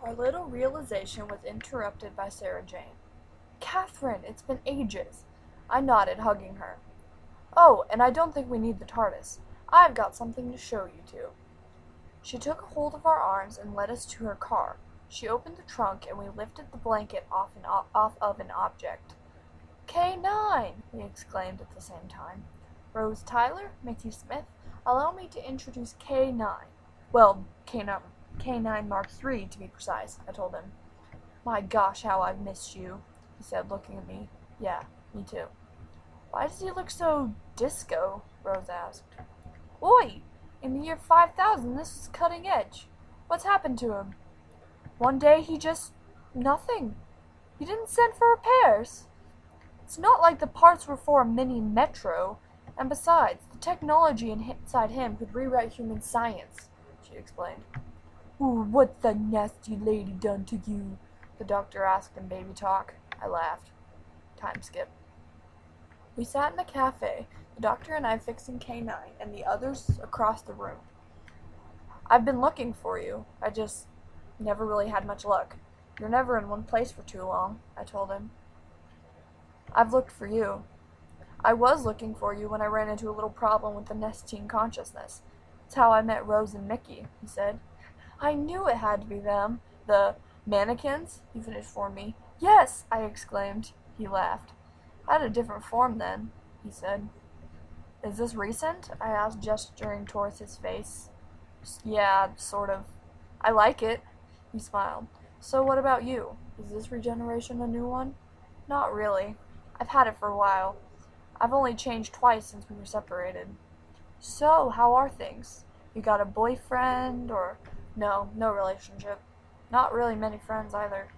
Our little realization was interrupted by Sarah Jane. "Catherine, it's been ages." I nodded, hugging her. "Oh, and I don't think we need the TARDIS. I've got something to show you two." She took hold of our arms and led us to her car. She opened the trunk and we lifted the blanket off of an object. "K9!" we exclaimed at the same time. "Rose Tyler, Mickey Smith, allow me to introduce K9. Well, K9 Mark III to be precise," I told him. "My gosh, how I've missed you," he said, looking at me. "Yeah, me too." "Why does he look so disco?" Rose asked. "Oi! In the year 5000 this was cutting edge. What's happened to him?" "One day he just... nothing. He didn't send for repairs. It's not like the parts were for a mini metro. And besides, the technology inside him could rewrite human science," she explained. "Ooh, what's that nasty lady done to you?" the doctor asked in baby talk. I laughed. Time skip. We sat in the cafe, the doctor and I fixing K9, and the others across the room. "I've been looking for you. I just never really had much luck. You're never in one place for too long," I told him. "I've looked for you. I was looking for you when I ran into a little problem with the Nestine consciousness. It's how I met Rose and Mickey," he said. "I knew it had to be them. The mannequins," he finished for me. "Yes!" I exclaimed. He laughed. "I had a different form then," he said. "Is this recent?" I asked, gesturing towards his face. "Yeah, sort of. I like it," he smiled. "So what about you? Is this regeneration a new one?" "Not really. I've had it for a while. I've only changed twice since we were separated." "So, how are things? You got a boyfriend, or—" "No, no relationship. Not really many friends either.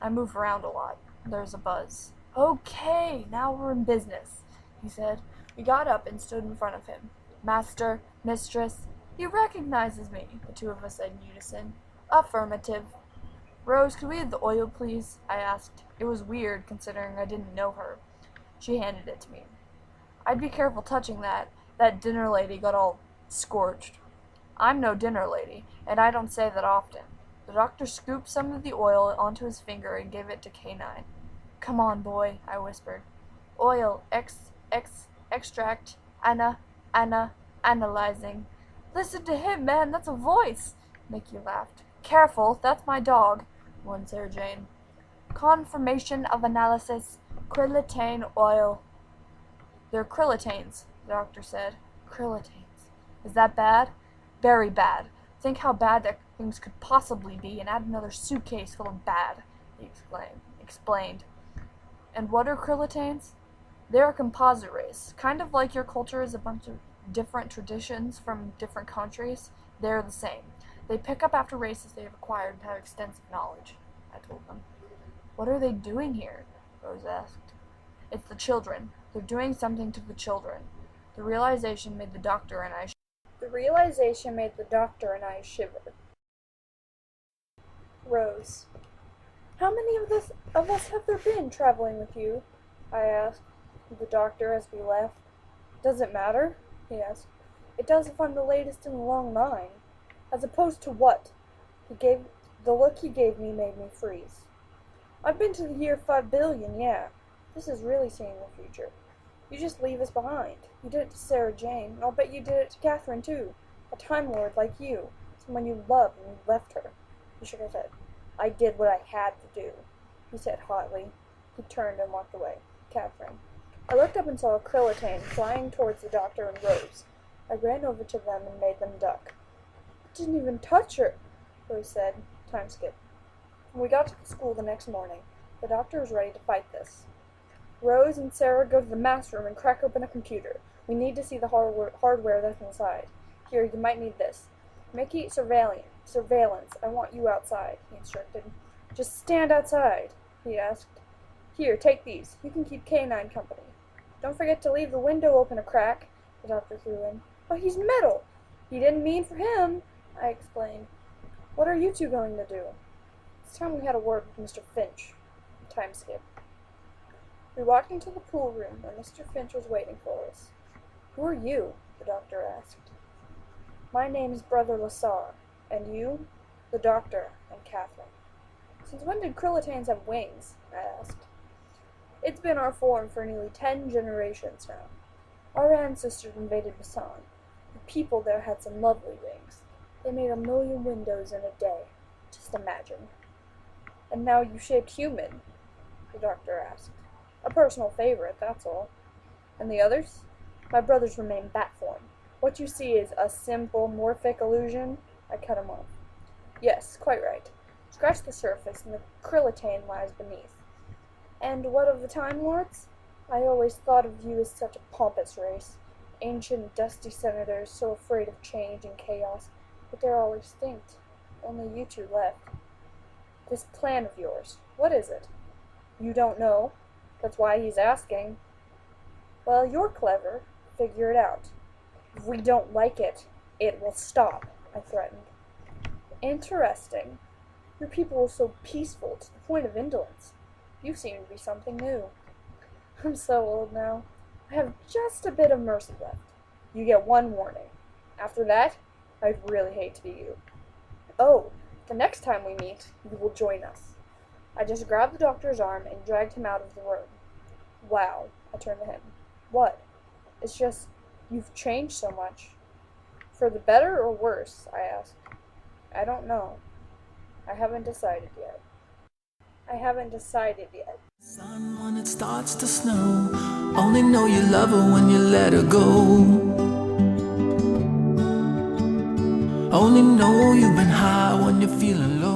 I move around a lot. There's a buzz." "Okay, now we're in business," he said. We got up and stood in front of him. "Master, mistress, he recognizes me," the two of us said in unison. "Affirmative." "Rose, could we have the oil, please?" I asked. It was weird, considering I didn't know her. She handed it to me. "I'd be careful touching that. That dinner lady got all scorched." "I'm no dinner lady, and I don't say that often." The doctor scooped some of the oil onto his finger and gave it to K9. "Come on, boy," I whispered. "Oil, extract, analyzing." "Listen to him, man, that's a voice!" Mickey laughed. "Careful, that's my dog," warned Sarah Jane. "Confirmation of analysis, krillitane oil." "They're krillitanes," the doctor said. "Krillitanes. Is that bad?" "Very bad. Think how bad that things could possibly be, and add another suitcase full of bad," he explained. "And what are krillitanes?" "They're a composite race. Kind of like your culture is a bunch of different traditions from different countries. They're the same. They pick up after races they have acquired and have extensive knowledge," I told them. "What are they doing here?" Rose asked. "It's the children. They're doing something to the children." The realization made the doctor and I shiver. Rose. "How many of us have there been traveling with you?" I asked the doctor as we left. "Does it matter?" he asked. "It does if I'm the latest in a long line." "As opposed to what?" The look he gave me made me freeze. "I've been to the year 5 billion, yeah. This is really seeing the future. You just leave us behind. You did it to Sarah Jane, and I'll bet you did it to Catherine too. A Time Lord like you. Someone you loved and you left her." He shook his head. "I did what I had to do," he said hotly. He turned and walked away. Catherine. I looked up and saw a krillitane flying towards the doctor and Rose. I ran over to them and made them duck. "I didn't even touch her," Rose said. Time skip. When we got to the school the next morning, the doctor was ready to fight this. "Rose and Sarah, go to the mass room and crack open a computer. We need to see the hardware that's inside. Here, you might need this. Mickey, surveillance. I want you outside," he instructed. "Just stand outside," he asked. "Here, take these. You can keep K9 company. Don't forget to leave the window open a crack," the doctor threw in. "But he's metal." "He didn't mean for him," I explained. "What are you two going to do?" It's time we had a word with Mr. Finch. Time skip. We walked into the pool room where Mr. Finch was waiting for us. "Who are you?" the doctor asked. "My name's Brother Lasar. And you?" The doctor and Catherine. Since when did krillitanes have wings? I asked. It's been our form for nearly 10 generations now. Our ancestors invaded Busan. The people there had some lovely wings. They made 1,000,000 windows in a day. Just imagine. And now you shaped human? The doctor asked. A personal favorite, that's all. And the others? My brothers remain bat form. What you see is a simple morphic illusion. I cut him off. Yes, quite right. Scratch the surface and the krillitane lies beneath. And what of the Time Lords? I always thought of you as such a pompous race. Ancient, dusty senators, so afraid of change and chaos, but they're all extinct. Only you two left. This plan of yours, what is it? You don't know? That's why he's asking. Well, you're clever. Figure it out. If we don't like it, it will stop, I threatened. Interesting. Your people are so peaceful to the point of indolence. You seem to be something new. I'm so old now. I have just a bit of mercy left. You get one warning. After that, I'd really hate to be you. Oh, the next time we meet, you will join us. I just grabbed the doctor's arm and dragged him out of the room. Wow, I turned to him. What? It's just, you've changed so much. For the better or worse, I asked. I don't know. I haven't decided yet. Sun when it starts to snow, only know you love her when you let her go. Only know you've been high when you're feeling low.